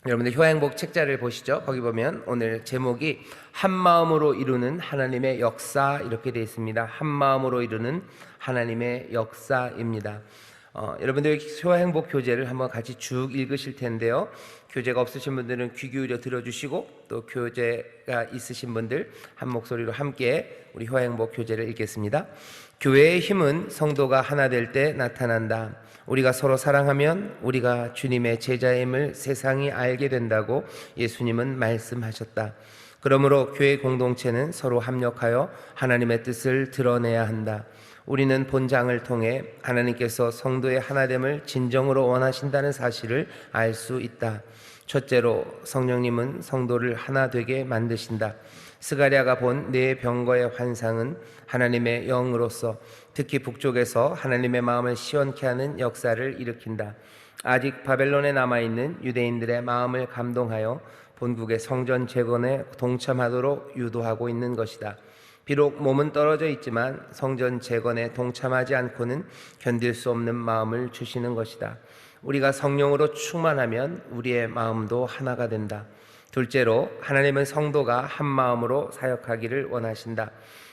여러분들 효행복 책자를 보시죠. 거기 보면 오늘 제목이 한마음으로 이루는 하나님의 역사 이렇게 되어 있습니다. 한마음으로 이루는 하나님의 역사입니다. 여러분들 효행복 교재를 한번 같이 쭉 읽으실 텐데요. 교재가 없으신 분들은 귀 기울여 들어주시고, 또 교재가 있으신 분들 한 목소리로 함께 우리 효행복 교재를 읽겠습니다. 교회의 힘은 성도가 하나 될 때 나타난다. 우리가 서로 사랑하면 우리가 주님의 제자임을 세상이 알게 된다고 예수님은 말씀하셨다. 그러므로 교회 공동체는 서로 합력하여 하나님의 뜻을 드러내야 한다. 우리는 본장을 통해 하나님께서 성도의 하나됨을 진정으로 원하신다는 사실을 알 수 있다. 첫째로, 성령님은 성도를 하나 되게 만드신다. 스가랴가 본 네 병거의 환상은 하나님의 영으로서 특히 북쪽에서 하나님의 마음을 시원케 하는 역사를 일으킨다. 아직 바벨론에 남아있는 유대인들의 마음을 감동하여 본국의 성전 재건에 동참하도록 유도하고 있는 것이다. 비록 몸은 떨어져 있지만 성전 재건에 동참하지 않고는 견딜 수 없는 마음을 주시는 것이다. 우리가 성령으로 충만하면 우리의 마음도 하나가 된다. 둘째로, 하나님은 성도가 한 마음으로 사역하기를 원하신다.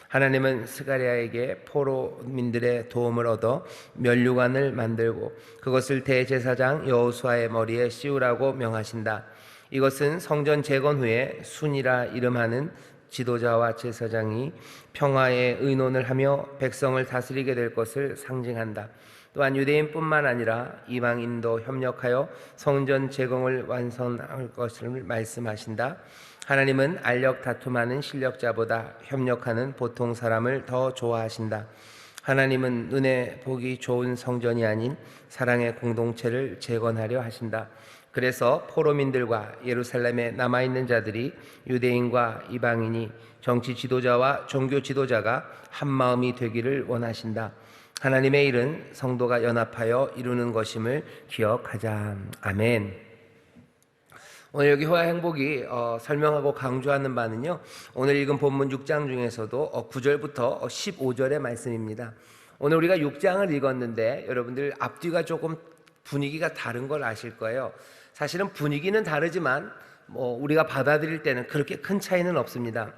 하나님은 스가랴에게 포로민들의 도움을 얻어 면류관을 만들고 그것을 대제사장 여호수아의 머리에 씌우라고 명하신다. 이것은 성전 재건 후에 순이라 이름하는 지도자와 제사장이 평화의 의논을 하며 백성을 다스리게 될 것을 상징한다. 또한 유대인뿐만 아니라 이방인도 협력하여 성전 재건을 완성할 것을 말씀하신다. 하나님은 알력 다툼하는 실력자보다 협력하는 보통 사람을 더 좋아하신다. 하나님은 눈에 보기 좋은 성전이 아닌 사랑의 공동체를 재건하려 하신다. 그래서 포로민들과 예루살렘에 남아있는 자들이, 유대인과 이방인이, 정치 지도자와 종교 지도자가 한 마음이 되기를 원하신다. 하나님의 일은 성도가 연합하여 이루는 것임을 기억하자. 아멘. 오늘 여기 효행복이 설명하고 강조하는 바는요, 오늘 읽은 본문 6장 중에서도 9절부터 15절의 말씀입니다. 오늘 우리가 6장을 읽었는데 여러분들 앞뒤가 조금 분위기가 다른 걸 아실 거예요. 사실은 분위기는 다르지만 우리가 받아들일 때는 그렇게 큰 차이는 없습니다.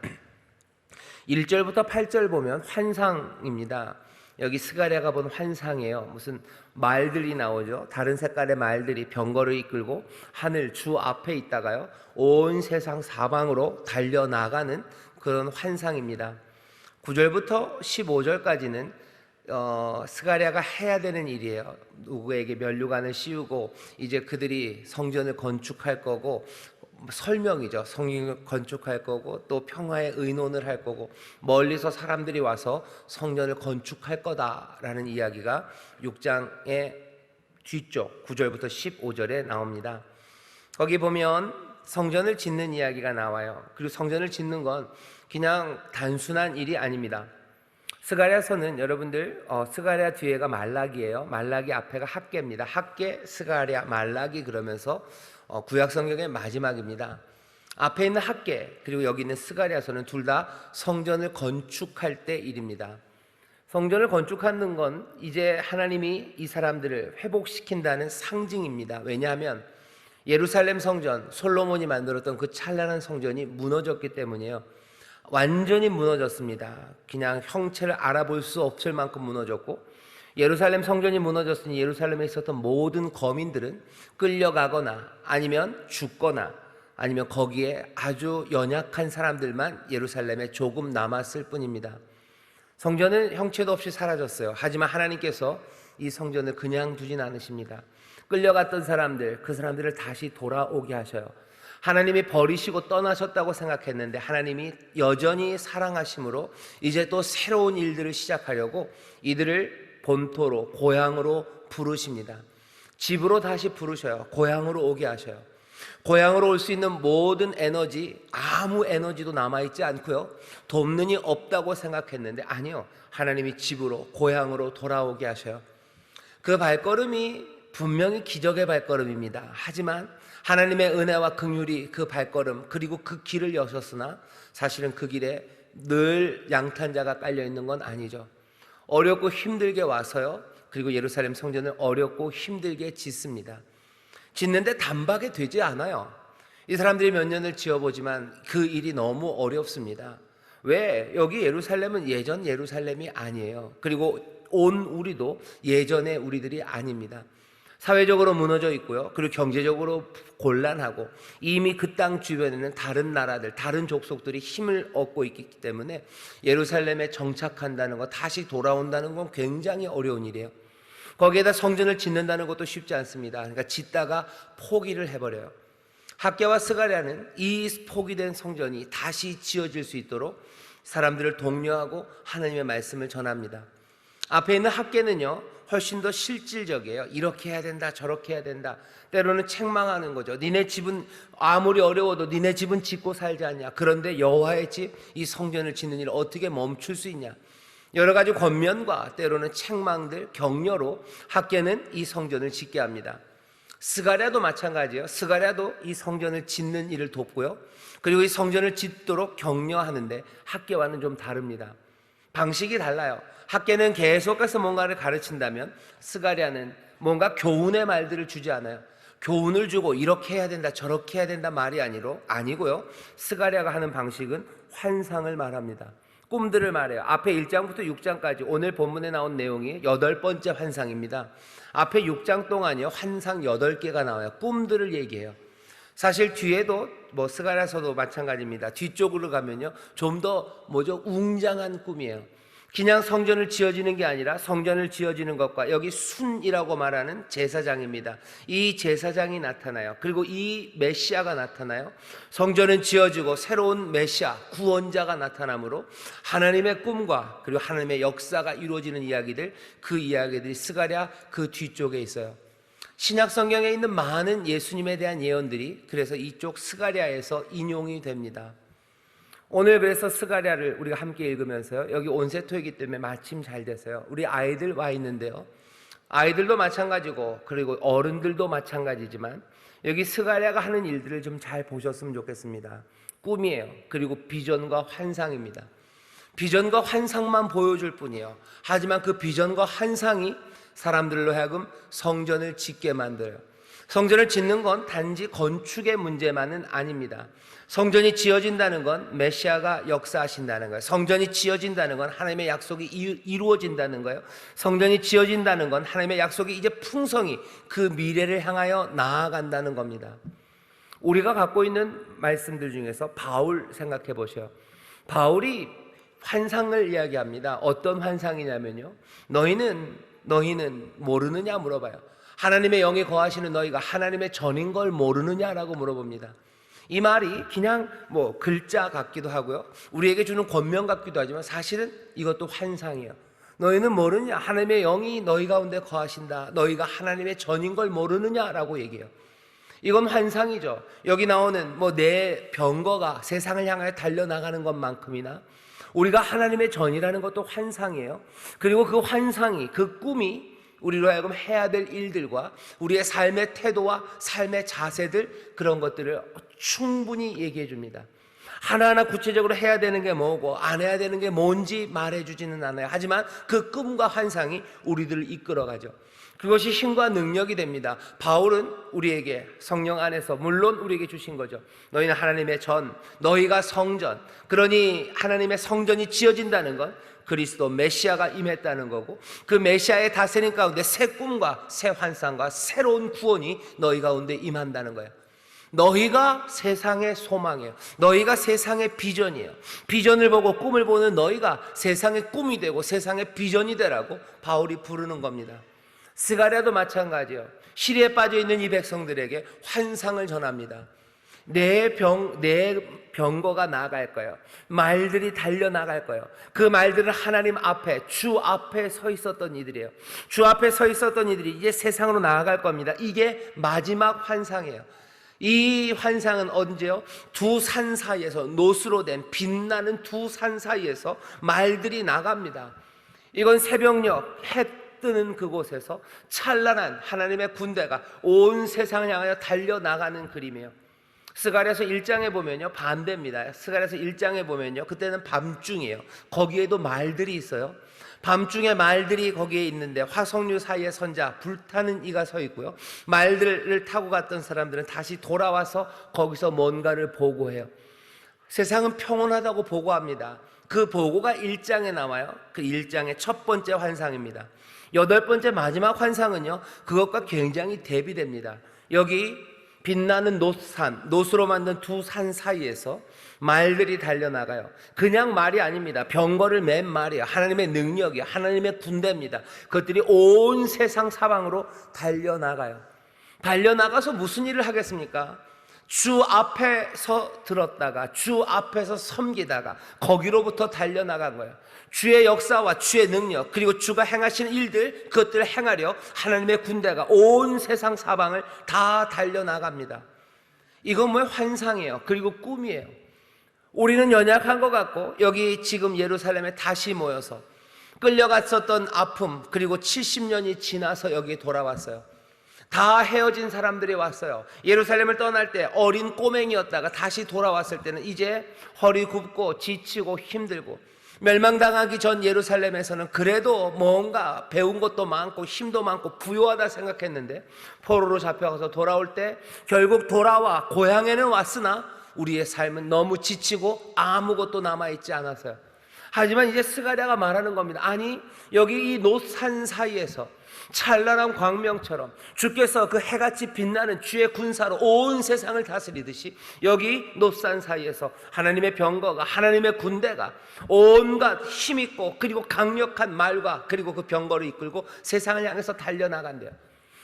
1절부터 8절 보면 환상입니다. 여기 스가랴가 본 환상이에요. 무슨 말들이 나오죠. 다른 색깔의 말들이 병거를 이끌고 하늘 주 앞에 있다가요, 온 세상 사방으로 달려나가는 그런 환상입니다. 9절부터 15절까지는 스가랴가 해야 되는 일이에요. 누구에게 면류관을 씌우고 이제 그들이 성전을 건축할 거고, 설명이죠. 성경을 건축할 거고, 또 평화의 의논을 할 거고, 멀리서 사람들이 와서 성전을 건축할 거다라는 이야기가 6장의 뒤쪽 9절부터 15절에 나옵니다. 거기 보면 성전을 짓는 이야기가 나와요. 그리고 성전을 짓는 건 그냥 단순한 일이 아닙니다. 스가랴서는 여러분들 스가랴 뒤에가 말라기예요. 말라기 앞에가 학개입니다. 학개, 스가랴, 말라기 그러면서 구약 성경의 마지막입니다. 앞에 있는 학개 그리고 여기 있는 스가랴서는 둘 다 성전을 건축할 때 일입니다. 성전을 건축하는 건 이제 하나님이 이 사람들을 회복시킨다는 상징입니다. 왜냐하면 예루살렘 성전, 솔로몬이 만들었던 그 찬란한 성전이 무너졌기 때문이에요. 완전히 무너졌습니다. 그냥 형체를 알아볼 수 없을 만큼 무너졌고, 예루살렘 성전이 무너졌으니 예루살렘에 있었던 모든 거민들은 끌려가거나 아니면 죽거나 아니면 거기에 아주 연약한 사람들만 예루살렘에 조금 남았을 뿐입니다. 성전은 형체도 없이 사라졌어요. 하지만 하나님께서 이 성전을 그냥 두진 않으십니다. 끌려갔던 사람들, 그 사람들을 다시 돌아오게 하셔요. 하나님이 버리시고 떠나셨다고 생각했는데 하나님이 여전히 사랑하심으로 이제 또 새로운 일들을 시작하려고 이들을 본토로, 고향으로 부르십니다. 집으로 다시 부르셔요. 고향으로 오게 하셔요. 고향으로 올 수 있는 모든 에너지, 아무 에너지도 남아있지 않고요, 돕는 이 없다고 생각했는데 아니요, 하나님이 집으로, 고향으로 돌아오게 하셔요. 그 발걸음이 분명히 기적의 발걸음입니다. 하지만 하나님의 은혜와 긍휼이 그 발걸음 그리고 그 길을 여셨으나 사실은 그 길에 늘 양탄자가 깔려있는 건 아니죠. 어렵고 힘들게 와서요, 그리고 예루살렘 성전을 어렵고 힘들게 짓습니다. 짓는데 단박에 되지 않아요. 이 사람들이 몇 년을 지어보지만 그 일이 너무 어렵습니다. 왜? 여기 예루살렘은 예전 예루살렘이 아니에요. 그리고 온 우리도 예전의 우리들이 아닙니다. 사회적으로 무너져 있고요. 그리고 경제적으로 곤란하고 이미 그 땅 주변에는 다른 나라들, 다른 족속들이 힘을 얻고 있기 때문에 예루살렘에 정착한다는 것, 다시 돌아온다는 건 굉장히 어려운 일이에요. 거기에다 성전을 짓는다는 것도 쉽지 않습니다. 그러니까 짓다가 포기를 해버려요. 학개와 스가랴는 이 포기된 성전이 다시 지어질 수 있도록 사람들을 독려하고 하나님의 말씀을 전합니다. 앞에 있는 학개는요, 훨씬 더 실질적이에요. 이렇게 해야 된다, 저렇게 해야 된다. 때로는 책망하는 거죠. 니네 집은 아무리 어려워도 니네 집은 짓고 살지 않냐. 그런데 여호와의 집, 이 성전을 짓는 일을 어떻게 멈출 수 있냐. 여러 가지 권면과 때로는 책망들, 격려로 학개는 이 성전을 짓게 합니다. 스가랴도 마찬가지예요. 스가랴도 이 성전을 짓는 일을 돕고요. 그리고 이 성전을 짓도록 격려하는데 학개와는 좀 다릅니다. 방식이 달라요. 학개는 계속해서 뭔가를 가르친다면 스가랴는 뭔가 교훈의 말들을 주지 않아요. 교훈을 주고 이렇게 해야 된다, 저렇게 해야 된다 말이 아니고요. 스가랴가 하는 방식은 환상을 말합니다. 꿈들을 말해요. 앞에 1장부터 6장까지 오늘 본문에 나온 내용이 8번째 환상입니다. 앞에 6장 동안이요, 환상 8개가 나와요. 꿈들을 얘기해요. 사실 뒤에도 스가랴서도 마찬가지입니다. 뒤쪽으로 가면요, 좀 더 웅장한 꿈이에요. 그냥 성전을 지어지는 게 아니라 성전을 지어지는 것과 여기 순이라고 말하는 제사장입니다. 이 제사장이 나타나요. 그리고 이 메시아가 나타나요. 성전은 지어지고 새로운 메시아, 구원자가 나타나므로 하나님의 꿈과 그리고 하나님의 역사가 이루어지는 이야기들, 그 이야기들이 스가랴 그 뒤쪽에 있어요. 신약 성경에 있는 많은 예수님에 대한 예언들이 그래서 이쪽 스가랴에서 인용이 됩니다. 오늘 그래서 스가랴를 우리가 함께 읽으면서요, 여기 온세토이기 때문에 마침 잘 됐어요. 우리 아이들 와 있는데요, 아이들도 마찬가지고 그리고 어른들도 마찬가지지만 여기 스가랴가 하는 일들을 좀 잘 보셨으면 좋겠습니다. 꿈이에요. 그리고 비전과 환상입니다. 비전과 환상만 보여줄 뿐이에요. 하지만 그 비전과 환상이 사람들로 하여금 성전을 짓게 만들어요. 성전을 짓는 건 단지 건축의 문제만은 아닙니다. 성전이 지어진다는 건 메시아가 역사하신다는 거예요. 성전이 지어진다는 건 하나님의 약속이 이루어진다는 거예요. 성전이 지어진다는 건 하나님의 약속이 이제 풍성히 그 미래를 향하여 나아간다는 겁니다. 우리가 갖고 있는 말씀들 중에서 바울 생각해 보세요. 바울이 환상을 이야기합니다. 어떤 환상이냐면요, 너희는 모르느냐 물어봐요. 하나님의 영이 거하시는 너희가 하나님의 전인 걸 모르느냐라고 물어봅니다. 이 말이 그냥 글자 같기도 하고요, 우리에게 주는 권면 같기도 하지만 사실은 이것도 환상이에요. 너희는 모르느냐, 하나님의 영이 너희 가운데 거하신다, 너희가 하나님의 전인 걸 모르느냐라고 얘기해요. 이건 환상이죠. 여기 나오는 내 병거가 세상을 향하여 달려나가는 것만큼이나 우리가 하나님의 전이라는 것도 환상이에요. 그리고 그 환상이, 그 꿈이 우리로 하여금 해야 될 일들과 우리의 삶의 태도와 삶의 자세들, 그런 것들을 충분히 얘기해 줍니다. 하나하나 구체적으로 해야 되는 게 뭐고 안 해야 되는 게 뭔지 말해주지는 않아요. 하지만 그 꿈과 환상이 우리들을 이끌어가죠. 그것이 힘과 능력이 됩니다. 바울은 우리에게 성령 안에서 물론 우리에게 주신 거죠. 너희는 하나님의 전, 너희가 성전. 그러니 하나님의 성전이 지어진다는 건 그리스도 메시아가 임했다는 거고, 그 메시아의 다스림 가운데 새 꿈과 새 환상과 새로운 구원이 너희 가운데 임한다는 거예요. 너희가 세상의 소망이에요. 너희가 세상의 비전이에요. 비전을 보고 꿈을 보는 너희가 세상의 꿈이 되고 세상의 비전이 되라고 바울이 부르는 겁니다. 스가랴도 마찬가지예요. 시리에 빠져있는 이 백성들에게 환상을 전합니다. 내 병거가 나아갈 거예요. 말들이 달려나갈 거예요. 그 말들은 하나님 앞에, 주 앞에 서 있었던 이들이에요. 주 앞에 서 있었던 이들이 이제 세상으로 나아갈 겁니다. 이게 마지막 환상이에요. 이 환상은 언제요? 두 산 사이에서, 노수로 된 빛나는 두 산 사이에서 말들이 나갑니다. 이건 새벽녘 해 뜨는 그곳에서 찬란한 하나님의 군대가 온 세상을 향하여 달려나가는 그림이에요. 스가랴서 1장에 보면요, 반대입니다. 스가랴서 1장에 보면요, 그때는 밤중이에요. 거기에도 말들이 있어요. 밤중에 말들이 거기에 있는데 화석류 사이에 선자 불타는 이가 서 있고요. 말들을 타고 갔던 사람들은 다시 돌아와서 거기서 뭔가를 보고해요. 세상은 평온하다고 보고합니다. 그 보고가 1장에 나와요. 그 1장의 첫 번째 환상입니다. 8번째 마지막 환상은요, 그것과 굉장히 대비됩니다. 여기 빛나는 놋산, 놋으로 만든 두 산 사이에서 말들이 달려나가요. 그냥 말이 아닙니다. 병거를 맨 말이에요. 하나님의 능력이에요. 하나님의 군대입니다. 그것들이 온 세상 사방으로 달려나가요. 달려나가서 무슨 일을 하겠습니까? 주 앞에서 들었다가 주 앞에서 섬기다가 거기로부터 달려나간 거예요. 주의 역사와 주의 능력, 그리고 주가 행하시는 일들, 그것들을 행하려 하나님의 군대가 온 세상 사방을 다 달려나갑니다. 이건 뭐예요? 환상이에요. 그리고 꿈이에요. 우리는 연약한 것 같고, 여기 지금 예루살렘에 다시 모여서 끌려갔었던 아픔, 그리고 70년이 지나서 여기 돌아왔어요. 다 헤어진 사람들이 왔어요. 예루살렘을 떠날 때 어린 꼬맹이였다가 다시 돌아왔을 때는 이제 허리 굽고 지치고 힘들고, 멸망당하기 전 예루살렘에서는 그래도 뭔가 배운 것도 많고 힘도 많고 부유하다 생각했는데, 포로로 잡혀가서 돌아올 때 결국 돌아와 고향에는 왔으나 우리의 삶은 너무 지치고 아무것도 남아있지 않았어요. 하지만 이제 스가랴가 말하는 겁니다. 아니, 여기 이 놋산 사이에서 찬란한 광명처럼 주께서 그 해같이 빛나는 주의 군사로 온 세상을 다스리듯이 여기 놋산 사이에서 하나님의 병거가, 하나님의 군대가 온갖 힘있고 그리고 강력한 말과 그리고 그 병거를 이끌고 세상을 향해서 달려나간대요.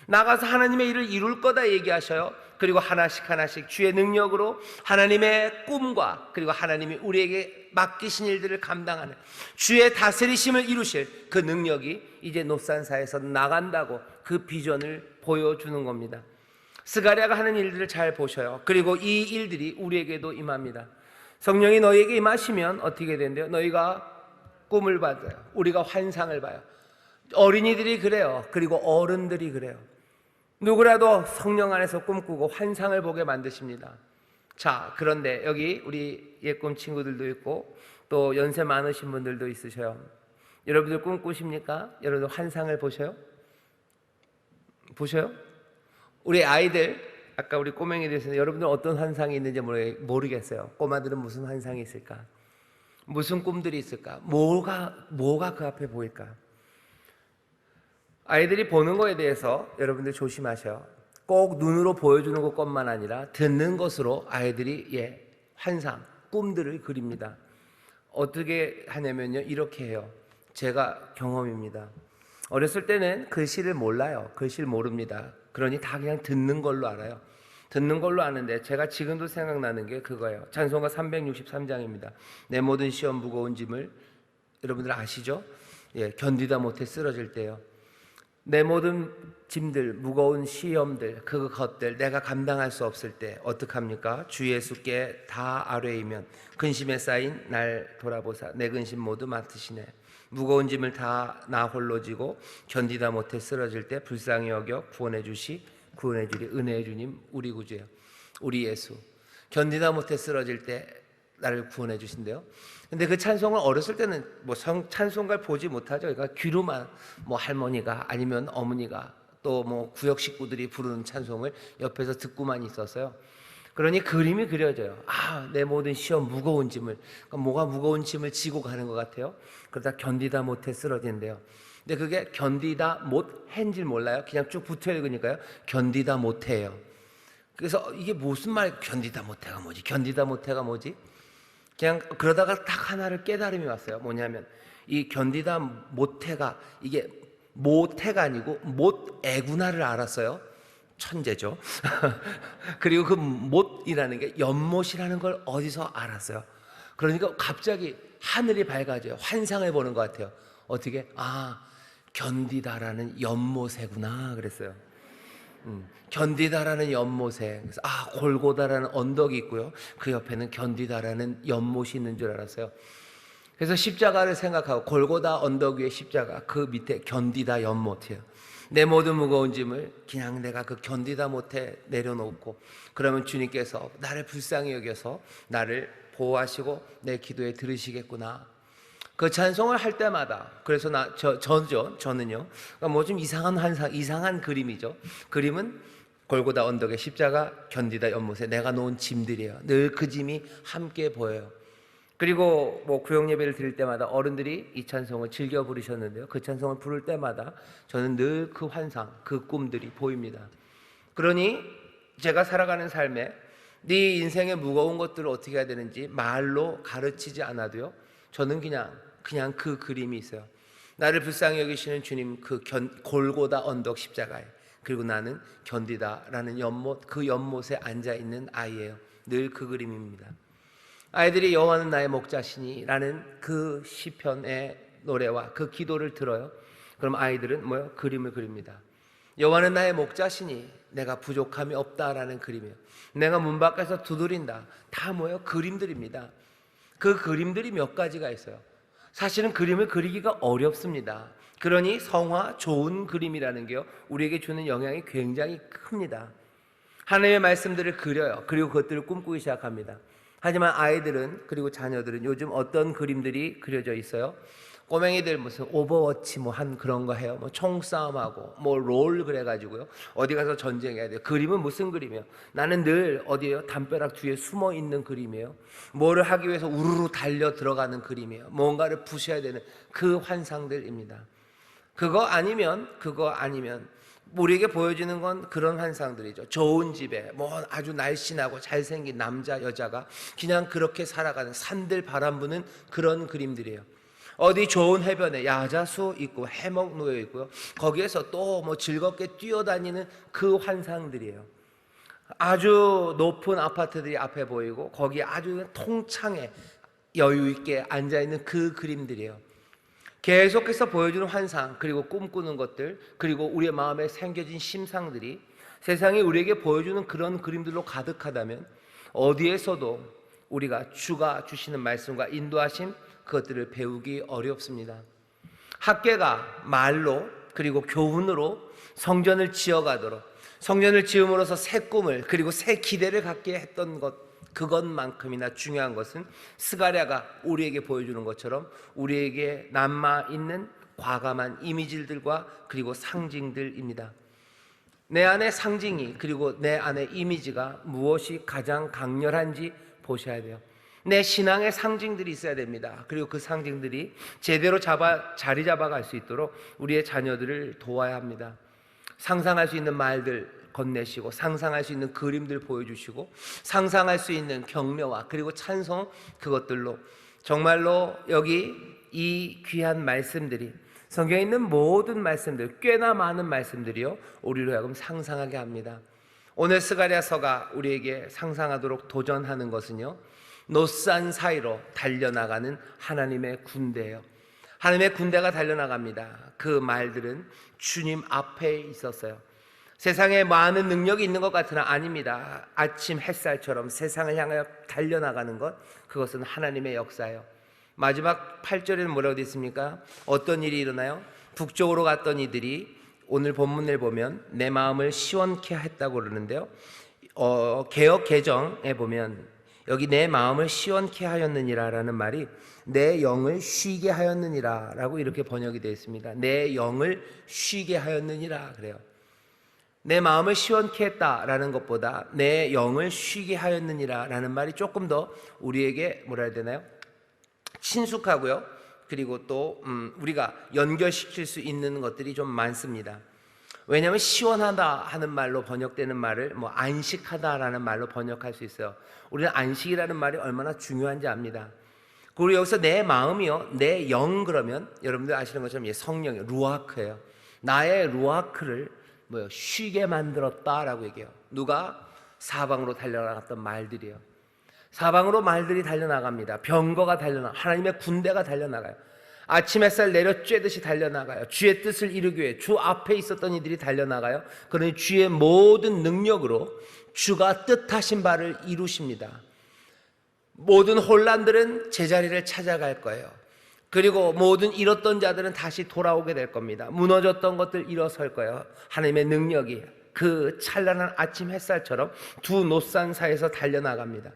나가서 하나님의 일을 이룰 거다 얘기하셔요. 그리고 하나씩 하나씩 주의 능력으로 하나님의 꿈과 그리고 하나님이 우리에게 맡기신 일들을 감당하는 주의 다스리심을 이루실 그 능력이 이제 놋산사에서 나간다고 그 비전을 보여주는 겁니다. 스가랴가 하는 일들을 잘 보셔요. 그리고 이 일들이 우리에게도 임합니다. 성령이 너희에게 임하시면 어떻게 된대요? 너희가 꿈을 받아요. 우리가 환상을 봐요. 어린이들이 그래요. 그리고 어른들이 그래요. 누구라도 성령 안에서 꿈꾸고 환상을 보게 만드십니다. 자, 그런데 여기 우리 예꿈 친구들도 있고 또 연세 많으신 분들도 있으셔요. 여러분들 꿈꾸십니까? 여러분들 환상을 보셔요? 보셔요? 우리 아이들, 아까 우리 꼬맹이들에서 여러분들 어떤 환상이 있는지 모르겠어요. 꼬마들은 무슨 환상이 있을까? 무슨 꿈들이 있을까? 뭐가 그 앞에 보일까? 아이들이 보는 거에 대해서 여러분들 조심하셔요. 꼭 눈으로 보여주는 것뿐만 아니라 듣는 것으로 아이들이 환상, 꿈들을 그립니다. 어떻게 하냐면요, 이렇게 해요. 제가 경험입니다. 어렸을 때는 글씨를 몰라요. 글씨를 모릅니다. 그러니 다 그냥 듣는 걸로 알아요. 듣는 걸로 아는데 제가 지금도 생각나는 게 그거예요. 찬송가 363장입니다. 내 모든 시험 무거운 짐을, 여러분들 아시죠? 견디다 못해 쓰러질 때요. 내 모든 짐들, 무거운 시험들, 그것들 내가 감당할 수 없을 때 어떡합니까? 주 예수께 다 아뢰이면 근심에 쌓인 날 돌아보사 내 근심 모두 맡으시네. 무거운 짐을 다 나 홀로 지고 견디다 못해 쓰러질 때 불쌍히 여겨 구원해 주리 은혜의 주님 우리 구주예요. 우리 예수. 견디다 못해 쓰러질 때 나를 구원해 주신대요. 근데 그 찬송을 어렸을 때는 찬송가를 보지 못하죠. 그러니까 귀로만 할머니가 아니면 어머니가 또 구역 식구들이 부르는 찬송을 옆에서 듣고만 있었어요. 그러니 그림이 그려져요. 내 모든 시험 무거운 짐을, 그러니까 뭐가 무거운 짐을 지고 가는 것 같아요. 그러다 견디다 못해 쓰러진대요. 근데 그게 견디다 못한 줄 몰라요. 그냥 쭉 붙어 읽으니까요. 견디다 못해요. 그래서 이게 무슨 말이에요? 견디다 못해가 뭐지? 견디다 못해가 뭐지? 그냥 그러다가 딱 하나를 깨달음이 왔어요. 뭐냐면 이 견디다 못해가 이게 못해가 아니고 못애구나를 알았어요. 천재죠. 그리고 그 못이라는 게 연못이라는 걸 어디서 알았어요. 그러니까 갑자기 하늘이 밝아져요. 환상을 보는 것 같아요. 어떻게? 견디다라는 연못에구나 그랬어요. 견디다라는 연못에, 그래서 골고다라는 언덕이 있고요. 그 옆에는 견디다라는 연못이 있는 줄 알았어요. 그래서 십자가를 생각하고 골고다 언덕 위에 십자가, 그 밑에 견디다 연못이에요. 내 모든 무거운 짐을 그냥 내가 그 견디다 못해 내려놓고, 그러면 주님께서 나를 불쌍히 여겨서 나를 보호하시고 내 기도에 들으시겠구나. 그 찬송을 할 때마다, 그래서 저는요, 그러니까 뭐 좀 이상한 그림이죠. 그림은 골고다 언덕의 십자가, 견디다 연못에 내가 놓은 짐들이에요. 늘 그 짐이 함께 보여요. 그리고 뭐 구역 예배를 드릴 때마다 어른들이 이 찬송을 즐겨 부르셨는데요, 그 찬송을 부를 때마다 저는 늘 그 환상, 그 꿈들이 보입니다. 그러니 제가 살아가는 삶에 네 인생의 무거운 것들을 어떻게 해야 되는지 말로 가르치지 않아도요, 저는 그냥 그 그림이 있어요. 나를 불쌍히 여기시는 주님, 골고다 언덕 십자가에, 그리고 나는 견디다라는 연못, 그 연못에 앉아 있는 아이예요. 늘 그 그림입니다. 아이들이 여호와는 나의 목자시니라는 그 시편의 노래와 그 기도를 들어요. 그럼 아이들은 뭐요? 그림을 그립니다. 여호와는 나의 목자시니 내가 부족함이 없다라는 그림이에요. 내가 문 밖에서 두드린다. 다 뭐요? 그림들입니다. 그 그림들이 몇 가지가 있어요. 사실은 그림을 그리기가 어렵습니다. 그러니 성화, 좋은 그림이라는 게요, 우리에게 주는 영향이 굉장히 큽니다. 하나님의 말씀들을 그려요. 그리고 그것들을 꿈꾸기 시작합니다. 하지만 아이들은, 그리고 자녀들은 요즘 어떤 그림들이 그려져 있어요? 꼬맹이들 무슨 오버워치 뭐 한 그런 거 해요. 뭐 총싸움하고 뭐 롤 그래가지고요, 어디 가서 전쟁해야 돼요. 그림은 무슨 그림이에요? 나는 늘 어디에요? 담벼락 뒤에 숨어 있는 그림이에요. 뭐를 하기 위해서 우르르 달려 들어가는 그림이에요. 뭔가를 부셔야 되는 그 환상들입니다. 그거 아니면 우리에게 보여지는 건 그런 환상들이죠. 좋은 집에 뭐 아주 날씬하고 잘생긴 남자 여자가 그냥 그렇게 살아가는, 산들 바람 부는 그런 그림들이에요. 어디 좋은 해변에 야자수 있고 해먹 놓여 있고요, 거기에서 또 뭐 즐겁게 뛰어다니는 그 환상들이에요. 아주 높은 아파트들이 앞에 보이고 거기 아주 통창에 여유 있게 앉아 있는 그 그림들이에요. 계속해서 보여주는 환상, 그리고 꿈꾸는 것들, 그리고 우리의 마음에 생겨진 심상들이 세상이 우리에게 보여주는 그런 그림들로 가득하다면 어디에서도 우리가 주가 주시는 말씀과 인도하심, 그것들을 배우기 어렵습니다. 학계가 말로 그리고 교훈으로 성전을 지어가도록, 성전을 지음으로써 새 꿈을 그리고 새 기대를 갖게 했던 것, 그것만큼이나 중요한 것은 스가랴가 우리에게 보여주는 것처럼 우리에게 남아있는 과감한 이미지들과 그리고 상징들입니다. 내 안에 상징이, 그리고 내 안에 이미지가 무엇이 가장 강렬한지 보셔야 돼요. 내 신앙의 상징들이 있어야 됩니다. 그리고 그 상징들이 제대로 자리 잡아갈 수 있도록 우리의 자녀들을 도와야 합니다. 상상할 수 있는 말들 건네시고, 상상할 수 있는 그림들 보여주시고, 상상할 수 있는 격려와 그리고 찬송, 그것들로 정말로 여기 이 귀한 말씀들이, 성경에 있는 모든 말씀들, 꽤나 많은 말씀들이요, 우리로 하여금 상상하게 합니다. 오늘 스가랴서가 우리에게 상상하도록 도전하는 것은요, 노산 사이로 달려나가는 하나님의 군대예요. 하나님의 군대가 달려나갑니다. 그 말들은 주님 앞에 있었어요. 세상에 많은 능력이 있는 것 같으나 아닙니다. 아침 햇살처럼 세상을 향하여 달려나가는 것, 그것은 하나님의 역사예요. 마지막 8절에는 뭐라고 되어 있습니까? 어떤 일이 일어나요? 북쪽으로 갔던 이들이, 오늘 본문을 보면 내 마음을 시원케 했다고 그러는데요, 개역 개정에 보면 여기 내 마음을 시원케 하였느니라 라는 말이 내 영을 쉬게 하였느니라 라고 이렇게 번역이 되어 있습니다. 내 영을 쉬게 하였느니라 그래요. 내 마음을 시원케 했다라는 것보다 내 영을 쉬게 하였느니라 라는 말이 조금 더 우리에게 뭐라 해야 되나요? 친숙하고요, 그리고 또 우리가 연결시킬 수 있는 것들이 좀 많습니다. 왜냐하면 시원하다 하는 말로 번역되는 말을 뭐 안식하다라는 말로 번역할 수 있어요. 우리는 안식이라는 말이 얼마나 중요한지 압니다. 그리고 여기서 내 마음이요, 내 영, 그러면 여러분들 아시는 것처럼 성령의 루아크예요. 나의 루아크를 쉬게 만들었다라고 얘기해요. 누가? 사방으로 달려나갔던 말들이에요. 사방으로 말들이 달려나갑니다. 병거가 하나님의 군대가 달려나가요. 아침 햇살 내려 쬐듯이 달려나가요. 주의 뜻을 이루기 위해 주 앞에 있었던 이들이 달려나가요. 그러니 주의 모든 능력으로 주가 뜻하신 바를 이루십니다. 모든 혼란들은 제자리를 찾아갈 거예요. 그리고 모든 잃었던 자들은 다시 돌아오게 될 겁니다. 무너졌던 것들 일어설 거예요. 하나님의 능력이 그 찬란한 아침 햇살처럼 두 노산 사이에서 달려나갑니다.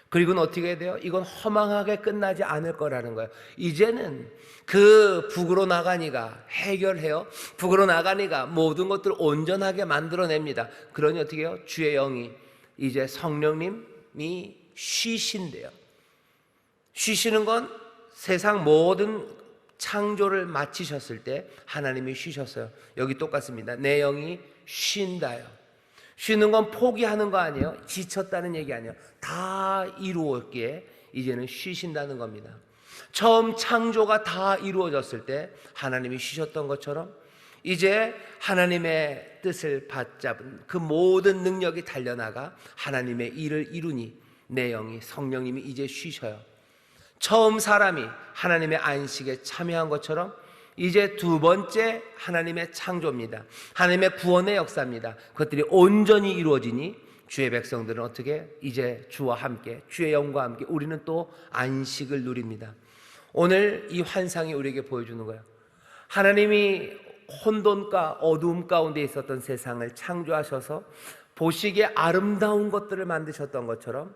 그리고는 어떻게 해야 돼요? 이건 허망하게 끝나지 않을 거라는 거예요. 이제는 그 북으로 나가니가 해결해요. 북으로 나가니가 모든 것들을 온전하게 만들어냅니다. 그러니 어떻게 해요? 주의 영이 이제 성령님이 쉬신대요. 쉬시는 건 세상 모든 창조를 마치셨을 때 하나님이 쉬셨어요. 여기 똑같습니다. 내 영이 쉰다요. 쉬는 건 포기하는 거 아니에요. 지쳤다는 얘기 아니에요. 다 이루었기에 이제는 쉬신다는 겁니다. 처음 창조가 다 이루어졌을 때 하나님이 쉬셨던 것처럼 이제 하나님의 뜻을 받잡은 그 모든 능력이 달려나가 하나님의 일을 이루니 내 영이 성령님이 이제 쉬셔요. 처음 사람이 하나님의 안식에 참여한 것처럼 이제 두 번째 하나님의 창조입니다. 하나님의 구원의 역사입니다. 그것들이 온전히 이루어지니 주의 백성들은 어떻게 이제 주와 함께 주의 영과 함께 우리는 또 안식을 누립니다. 오늘 이 환상이 우리에게 보여주는 거예요. 하나님이 혼돈과 어두움 가운데 있었던 세상을 창조하셔서 보시기에 아름다운 것들을 만드셨던 것처럼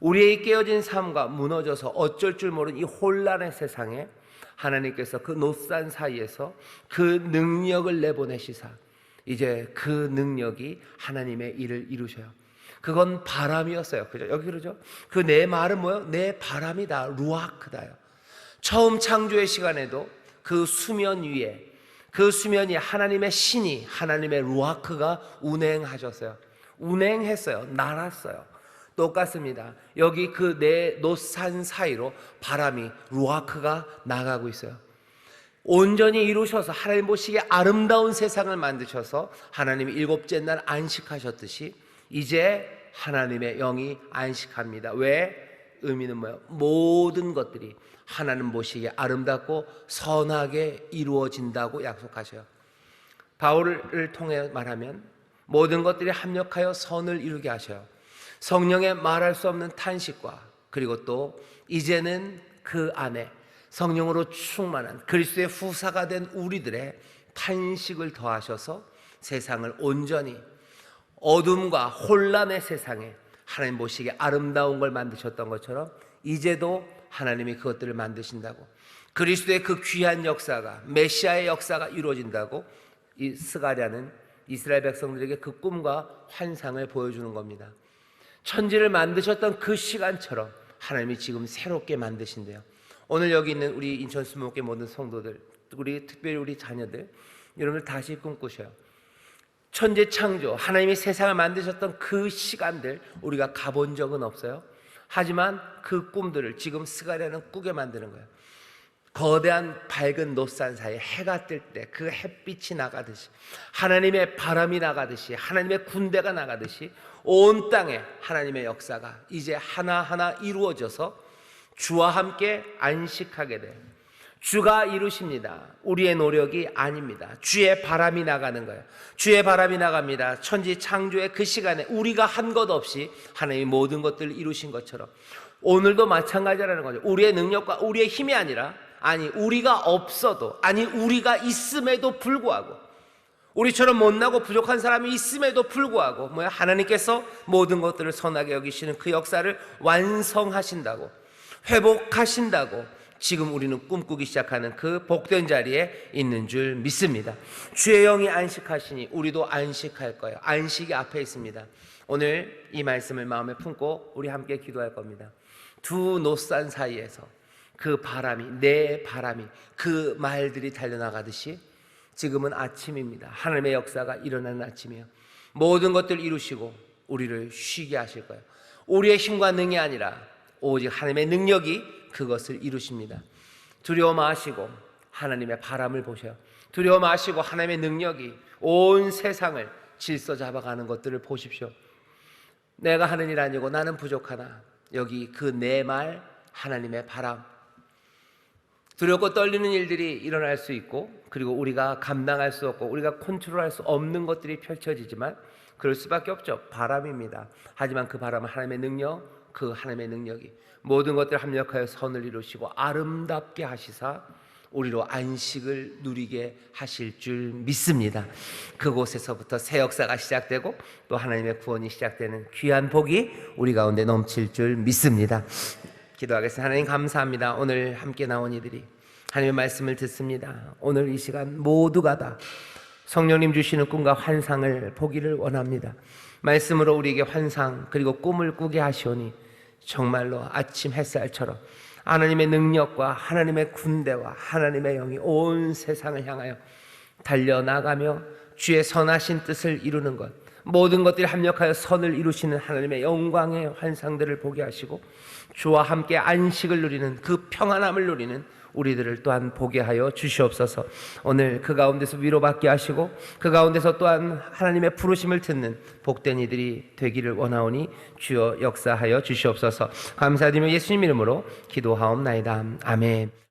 우리의 깨어진 삶과 무너져서 어쩔 줄 모르는 이 혼란의 세상에 하나님께서 그 노산 사이에서 그 능력을 내보내시사 이제 그 능력이 하나님의 일을 이루셔요. 그건 바람이었어요. 그죠? 여기 그러죠? 그 내 말은 뭐예요? 내 바람이다. 루아크다요. 처음 창조의 시간에도 그 수면 위에 그 수면이 하나님의 신이 하나님의 루아크가 운행하셨어요. 운행했어요. 날았어요. 똑같습니다. 여기 그 내 노산 사이로 바람이 루아크가 나가고 있어요. 온전히 이루셔서 하나님 보시기에 아름다운 세상을 만드셔서 하나님이 일곱째 날 안식하셨듯이 이제 하나님의 영이 안식합니다. 왜? 의미는 뭐예요? 모든 것들이 하나님 보시기에 아름답고 선하게 이루어진다고 약속하셔요. 바울을 통해 말하면 모든 것들이 합력하여 선을 이루게 하셔요. 성령의 말할 수 없는 탄식과 그리고 또 이제는 그 안에 성령으로 충만한 그리스도의 후사가 된 우리들의 탄식을 더하셔서 세상을 온전히 어둠과 혼란의 세상에 하나님 보시기에 아름다운 걸 만드셨던 것처럼 이제도 하나님이 그것들을 만드신다고, 그리스도의 그 귀한 역사가 메시아의 역사가 이루어진다고 이 스가랴는 이스라엘 백성들에게 그 꿈과 환상을 보여주는 겁니다. 천지를 만드셨던 그 시간처럼 하나님이 지금 새롭게 만드신대요. 오늘 여기 있는 우리 인천 수목회 모든 성도들, 우리 특별히 우리 자녀들, 여러분들 다시 꿈꾸셔요. 천지 창조, 하나님이 세상을 만드셨던 그 시간들 우리가 가본 적은 없어요. 하지만 그 꿈들을 지금 스가랴는 꾸게 만드는 거예요. 거대한 밝은 노산 사이에 해가 뜰 때 그 햇빛이 나가듯이, 하나님의 바람이 나가듯이, 하나님의 군대가 나가듯이 온 땅에 하나님의 역사가 이제 하나하나 이루어져서 주와 함께 안식하게 돼요. 주가 이루십니다. 우리의 노력이 아닙니다. 주의 바람이 나가는 거예요. 주의 바람이 나갑니다. 천지 창조의 그 시간에 우리가 한 것 없이 하나님이 모든 것들을 이루신 것처럼 오늘도 마찬가지라는 거죠. 우리의 능력과 우리의 힘이 아니라, 아니 우리가 없어도, 아니 우리가 있음에도 불구하고, 우리처럼 못나고 부족한 사람이 있음에도 불구하고 하나님께서 모든 것들을 선하게 여기시는 그 역사를 완성하신다고, 회복하신다고 지금 우리는 꿈꾸기 시작하는 그 복된 자리에 있는 줄 믿습니다. 주의 영이 안식하시니 우리도 안식할 거예요. 안식이 앞에 있습니다. 오늘 이 말씀을 마음에 품고 우리 함께 기도할 겁니다. 두 노산 사이에서 그 바람이, 내 바람이, 그 말들이 달려나가듯이 지금은 아침입니다. 하나님의 역사가 일어나는 아침이에요. 모든 것들을 이루시고 우리를 쉬게 하실 거예요. 우리의 힘과 능이 아니라 오직 하나님의 능력이 그것을 이루십니다. 두려워 마시고 하나님의 바람을 보셔요. 두려워 마시고 하나님의 능력이 온 세상을 질서 잡아가는 것들을 보십시오. 내가 하는 일 아니고 나는 부족하나, 여기 그 내 말, 하나님의 바람, 두렵고 떨리는 일들이 일어날 수 있고, 그리고 우리가 감당할 수 없고 우리가 컨트롤할 수 없는 것들이 펼쳐지지만 그럴 수밖에 없죠. 바람입니다. 하지만 그 바람은 하나님의 능력, 그 하나님의 능력이 모든 것들을 합력하여 선을 이루시고 아름답게 하시사 우리로 안식을 누리게 하실 줄 믿습니다. 그곳에서부터 새 역사가 시작되고 또 하나님의 구원이 시작되는 귀한 복이 우리 가운데 넘칠 줄 믿습니다. 기도하겠습니다. 하나님 감사합니다. 오늘 함께 나온 이들이 하나님의 말씀을 듣습니다. 오늘 이 시간 모두가 다 성령님 주시는 꿈과 환상을 보기를 원합니다. 말씀으로 우리에게 환상 그리고 꿈을 꾸게 하시오니 정말로 아침 햇살처럼 하나님의 능력과 하나님의 군대와 하나님의 영이 온 세상을 향하여 달려나가며 주의 선하신 뜻을 이루는 것, 모든 것들이 합력하여 선을 이루시는 하나님의 영광의 환상들을 보게 하시고 주와 함께 안식을 누리는 그 평안함을 누리는 우리들을 또한 보게 하여 주시옵소서. 오늘 그 가운데서 위로받게 하시고 그 가운데서 또한 하나님의 부르심을 듣는 복된 이들이 되기를 원하오니 주여 역사하여 주시옵소서. 감사드리며 예수님 이름으로 기도하옵나이다. 아멘.